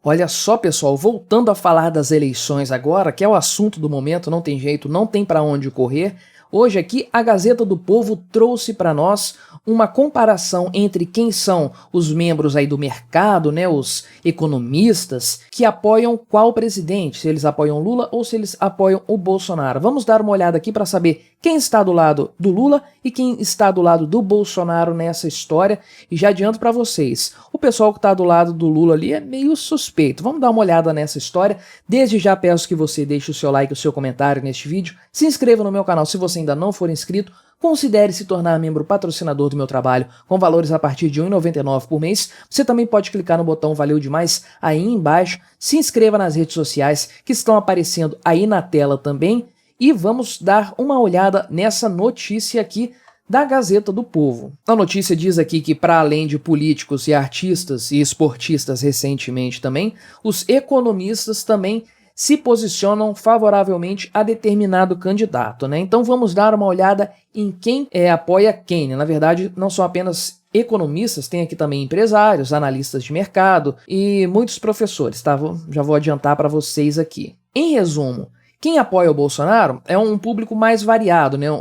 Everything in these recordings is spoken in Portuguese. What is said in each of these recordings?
Olha só, pessoal, voltando a falar das eleições agora, que é o assunto do momento, não tem jeito, não tem para onde correr. Hoje aqui a Gazeta do Povo trouxe para nós uma comparação entre quem são os membros aí do mercado, né, os economistas, que apoiam qual presidente, se eles apoiam Lula ou se eles apoiam o Bolsonaro. Vamos dar uma olhada aqui para saber quem está do lado do Lula e quem está do lado do Bolsonaro nessa história. E já adianto para vocês, o pessoal que está do lado do Lula ali é meio suspeito. Vamos dar uma olhada nessa história. Desde já peço que você deixe o seu like e o seu comentário neste vídeo. Se inscreva no meu canal se você ainda não for inscrito. Considere se tornar membro patrocinador do meu trabalho com valores a partir de R$ 1,99 por mês. Você também pode clicar no botão Valeu Demais aí embaixo. Se inscreva nas redes sociais que estão aparecendo aí na tela também. E vamos dar uma olhada nessa notícia aqui da Gazeta do Povo. A notícia diz aqui que, para além de políticos e artistas e esportistas recentemente também, os economistas também se posicionam favoravelmente a determinado candidato, né? Então vamos dar uma olhada em quem apoia quem, né? Na verdade, não são apenas economistas, tem aqui também empresários, analistas de mercado e muitos professores, tá? Já vou adiantar para vocês aqui. Em resumo, quem apoia o Bolsonaro é um público mais variado, né?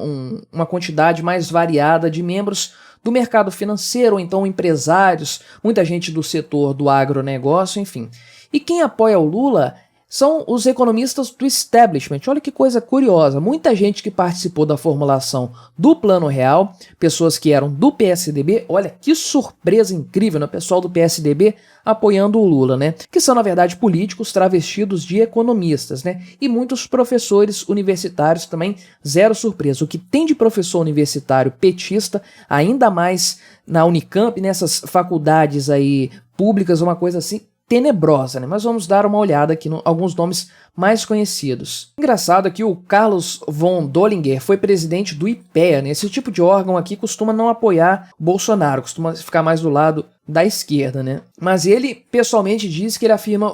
Uma quantidade mais variada de membros do mercado financeiro, ou então empresários, muita gente do setor do agronegócio, enfim. E quem apoia o Lula são os economistas do establishment. Olha que coisa curiosa, muita gente que participou da formulação do Plano Real, pessoas que eram do PSDB, olha que surpresa incrível, né? O pessoal do PSDB apoiando o Lula, né? Que são, na verdade, políticos travestidos de economistas, né? E muitos professores universitários também, zero surpresa. O que tem de professor universitário petista, ainda mais na Unicamp, nessas faculdades aí públicas, uma coisa assim tenebrosa, né? Mas vamos dar uma olhada aqui em alguns nomes mais conhecidos. Engraçado que o Carlos von Dollinger foi presidente do IPEA, né? Esse tipo de órgão aqui costuma não apoiar Bolsonaro, costuma ficar mais do lado da esquerda, né? Mas ele pessoalmente diz que ele afirma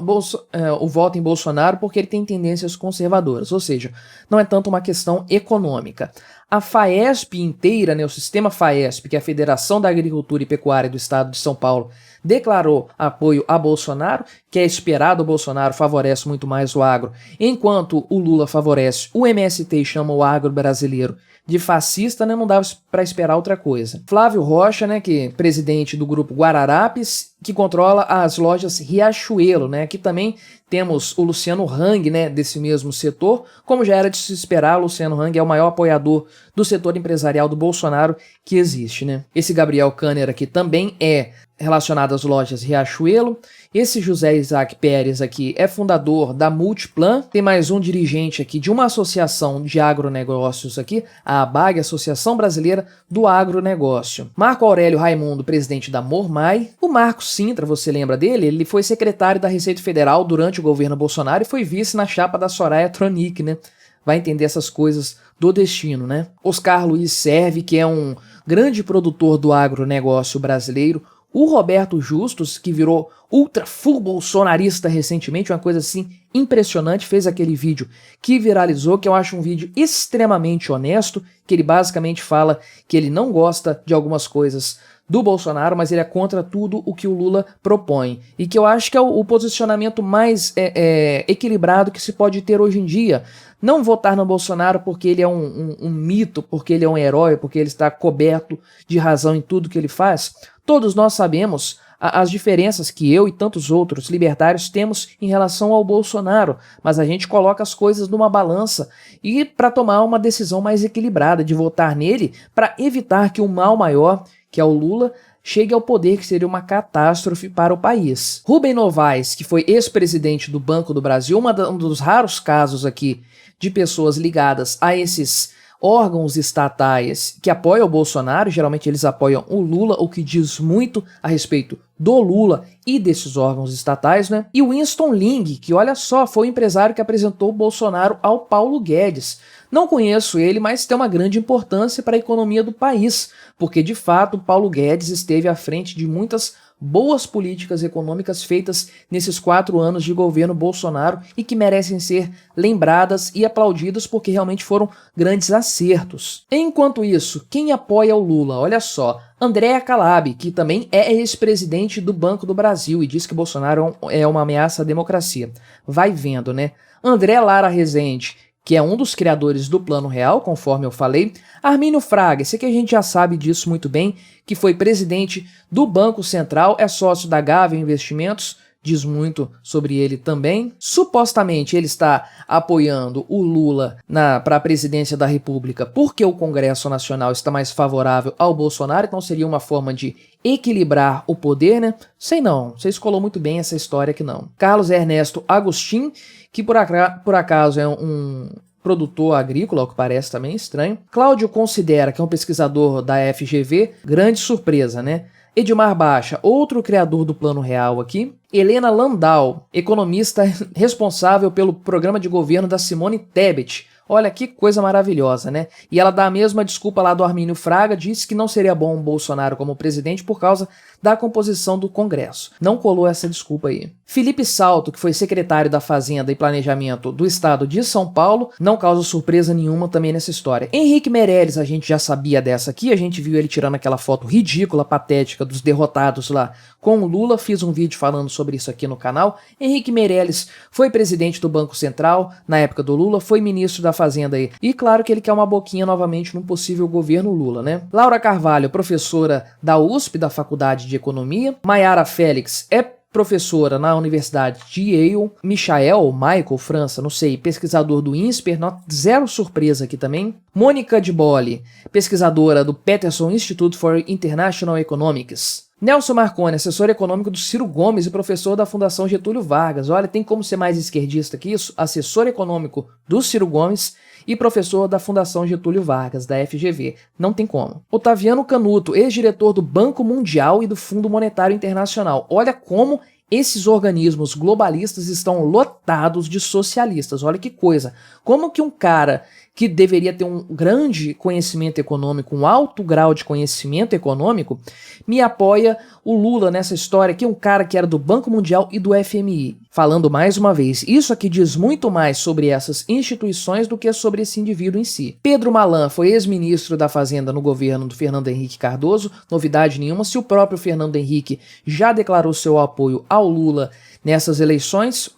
o voto em Bolsonaro porque ele tem tendências conservadoras, ou seja, não é tanto uma questão econômica. A FAESP inteira, né, o sistema FAESP, que é a Federação da Agricultura e Pecuária do Estado de São Paulo, declarou apoio a Bolsonaro, que é esperado, o Bolsonaro favorece muito mais o agro, enquanto o Lula favorece o MST e chama o agro brasileiro de fascista, né, não dava para esperar outra coisa. Flávio Rocha, né, que é presidente do grupo Guararapes, que controla as lojas Riachuelo, né, aqui também temos o Luciano Hang, né, desse mesmo setor. Como já era de se esperar, o Luciano Hang é o maior apoiador do setor empresarial do Bolsonaro que existe, né. Esse Gabriel Kanner aqui também é relacionado às lojas Riachuelo. Esse José Isaac Pérez aqui é fundador da Multiplan. Tem mais um dirigente aqui de uma associação de agronegócios aqui, a ABAG, Associação Brasileira do Agronegócio. Marco Aurélio Raimundo, presidente da Mormai. O Marco Sintra, você lembra dele? Ele foi secretário da Receita Federal durante o governo Bolsonaro e foi vice na chapa da Soraya Tronic, né? Vai entender essas coisas do destino, né? Oscar Luiz Serve, que é um grande produtor do agronegócio brasileiro. O Roberto Justus, que virou ultra full bolsonarista recentemente, uma coisa assim impressionante, fez aquele vídeo que viralizou, que eu acho um vídeo extremamente honesto, que ele basicamente fala que ele não gosta de algumas coisas do Bolsonaro, mas ele é contra tudo o que o Lula propõe. E que eu acho que é o posicionamento mais equilibrado que se pode ter hoje em dia. Não votar no Bolsonaro porque ele é um mito, porque ele é um herói, porque ele está coberto de razão em tudo que ele faz. Todos nós sabemos as diferenças que eu e tantos outros libertários temos em relação ao Bolsonaro, mas a gente coloca as coisas numa balança e para tomar uma decisão mais equilibrada de votar nele para evitar que o mal maior, que é o Lula, chegue ao poder, que seria uma catástrofe para o país. Rubem Novaes, que foi ex-presidente do Banco do Brasil, um dos raros casos aqui de pessoas ligadas a esses órgãos estatais que apoiam o Bolsonaro, geralmente eles apoiam o Lula, o que diz muito a respeito do Lula e desses órgãos estatais, né? E o Winston Ling, que olha só, foi o empresário que apresentou o Bolsonaro ao Paulo Guedes. Não conheço ele, mas tem uma grande importância para a economia do país, porque de fato o Paulo Guedes esteve à frente de muitas boas políticas econômicas feitas nesses 4 anos de governo Bolsonaro e que merecem ser lembradas e aplaudidas porque realmente foram grandes acertos. Enquanto isso, quem apoia o Lula? Olha só, Andréa Calab, que também é ex-presidente do Banco do Brasil e diz que Bolsonaro é uma ameaça à democracia. Vai vendo, né? André Lara Rezende, que é um dos criadores do Plano Real, conforme eu falei. Armínio Fraga, esse aqui a gente já sabe disso muito bem, que foi presidente do Banco Central, é sócio da Gávea Investimentos, diz muito sobre ele também. Supostamente ele está apoiando o Lula para a presidência da República porque o Congresso Nacional está mais favorável ao Bolsonaro, então seria uma forma de equilibrar o poder, né? Sei não, você escolou muito bem essa história aqui não. Carlos Ernesto Agostinho, que por acaso é um produtor agrícola, ao que parece também estranho. Cláudio Considera, que é um pesquisador da FGV, grande surpresa, né? Edmar Baixa, outro criador do Plano Real aqui. Helena Landau, economista responsável pelo programa de governo da Simone Tebet. Olha que coisa maravilhosa, né? E ela dá a mesma desculpa lá do Armínio Fraga, disse que não seria bom o Bolsonaro como presidente por causa da composição do Congresso. Não colou essa desculpa aí. Felipe Salto, que foi secretário da Fazenda e Planejamento do Estado de São Paulo, não causa surpresa nenhuma também nessa história. Henrique Meirelles, a gente já sabia dessa aqui, a gente viu ele tirando aquela foto ridícula, patética dos derrotados lá com o Lula, fiz um vídeo falando sobre isso aqui no canal. Henrique Meirelles foi presidente do Banco Central na época do Lula, foi ministro da Fazenda aí. E claro que ele quer uma boquinha novamente num possível governo Lula, né? Laura Carvalho, professora da USP, da Faculdade de Economia. Maiara Félix é professora na Universidade de Yale. Michael França, não sei, pesquisador do INSPER, zero surpresa aqui também. Mônica de Bolle, pesquisadora do Peterson Institute for International Economics. Nelson Marconi, assessor econômico do Ciro Gomes e professor da Fundação Getúlio Vargas. Olha, tem como ser mais esquerdista que isso? Assessor econômico do Ciro Gomes e professor da Fundação Getúlio Vargas, da FGV. Não tem como. Otaviano Canuto, ex-diretor do Banco Mundial e do Fundo Monetário Internacional. Olha como esses organismos globalistas estão lotados de socialistas. Olha que coisa. Como que um cara que deveria ter um grande conhecimento econômico, um alto grau de conhecimento econômico, me apoia o Lula nessa história, que é um cara que era do Banco Mundial e do FMI. Falando mais uma vez, isso aqui diz muito mais sobre essas instituições do que sobre esse indivíduo em si. Pedro Malan foi ex-ministro da Fazenda no governo do Fernando Henrique Cardoso, novidade nenhuma, se o próprio Fernando Henrique já declarou seu apoio ao Lula nessas eleições,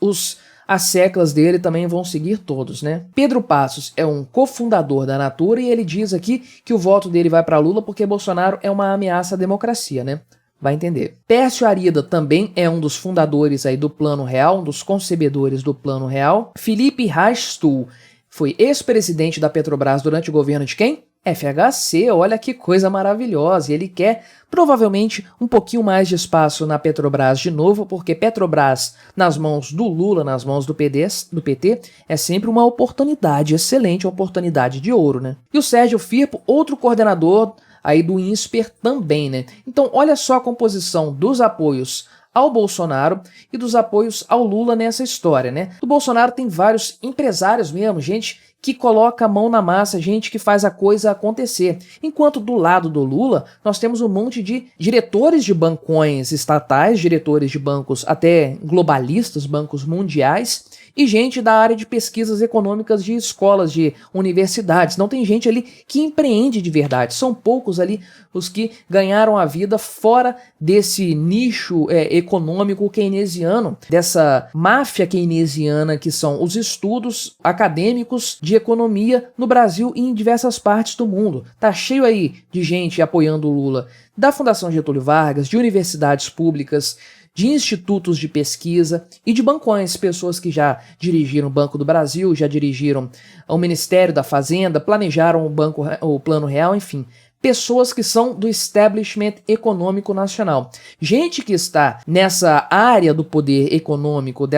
as seclas dele também vão seguir todos, né? Pedro Passos é um cofundador da Natura e ele diz aqui que o voto dele vai para Lula porque Bolsonaro é uma ameaça à democracia, né? Vai entender. Pércio Arida também é um dos fundadores aí do Plano Real, um dos concebedores do Plano Real. Felipe Rastuhl foi ex-presidente da Petrobras durante o governo de quem? FHC, olha que coisa maravilhosa, e ele quer provavelmente um pouquinho mais de espaço na Petrobras de novo, porque Petrobras nas mãos do Lula, nas mãos do PT, é sempre uma oportunidade, excelente oportunidade de ouro, né? E o Sérgio Firpo, outro coordenador aí do INSPER também, né? Então olha só a composição dos apoios ao Bolsonaro e dos apoios ao Lula nessa história, né? Do Bolsonaro tem vários empresários mesmo, gente que coloca a mão na massa, gente que faz a coisa acontecer. Enquanto do lado do Lula, nós temos um monte de diretores de bancões estatais, diretores de bancos até globalistas, bancos mundiais, e gente da área de pesquisas econômicas de escolas, de universidades. Não tem gente ali que empreende de verdade. São poucos ali os que ganharam a vida fora desse nicho econômico keynesiano, dessa máfia keynesiana que são os estudos acadêmicos de economia no Brasil e em diversas partes do mundo. Tá cheio aí de gente apoiando o Lula, da Fundação Getúlio Vargas, de universidades públicas, de institutos de pesquisa e de bancões, pessoas que já dirigiram o Banco do Brasil, já dirigiram o Ministério da Fazenda, planejaram o Plano Real, enfim. Pessoas que são do establishment econômico nacional. Gente que está nessa área do poder econômico,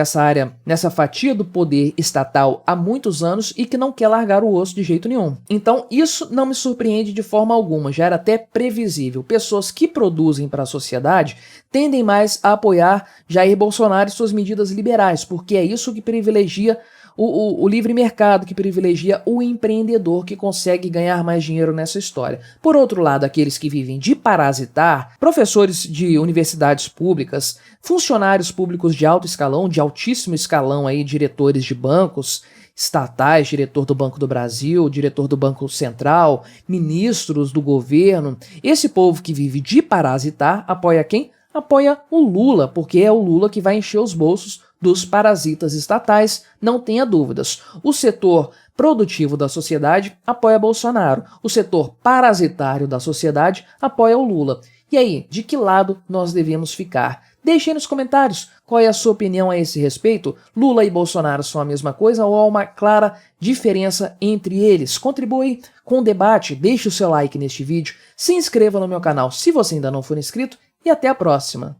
nessa fatia do poder estatal há muitos anos e que não quer largar o osso de jeito nenhum. Então isso não me surpreende de forma alguma, já era até previsível. Pessoas que produzem para a sociedade tendem mais a apoiar Jair Bolsonaro e suas medidas liberais, porque é isso que privilegia o livre mercado, que privilegia o empreendedor que consegue ganhar mais dinheiro nessa história. Por outro lado, aqueles que vivem de parasitar, professores de universidades públicas, funcionários públicos de alto escalão, de altíssimo escalão aí, diretores de bancos estatais, diretor do Banco do Brasil, diretor do Banco Central, ministros do governo. Esse povo que vive de parasitar apoia quem? Apoia o Lula, porque é o Lula que vai encher os bolsos dos parasitas estatais, não tenha dúvidas. O setor produtivo da sociedade apoia Bolsonaro, o setor parasitário da sociedade apoia o Lula. E aí, de que lado nós devemos ficar? Deixe aí nos comentários qual é a sua opinião a esse respeito. Lula e Bolsonaro são a mesma coisa ou há uma clara diferença entre eles? Contribui com o debate, deixe o seu like neste vídeo, se inscreva no meu canal se você ainda não for inscrito e até a próxima.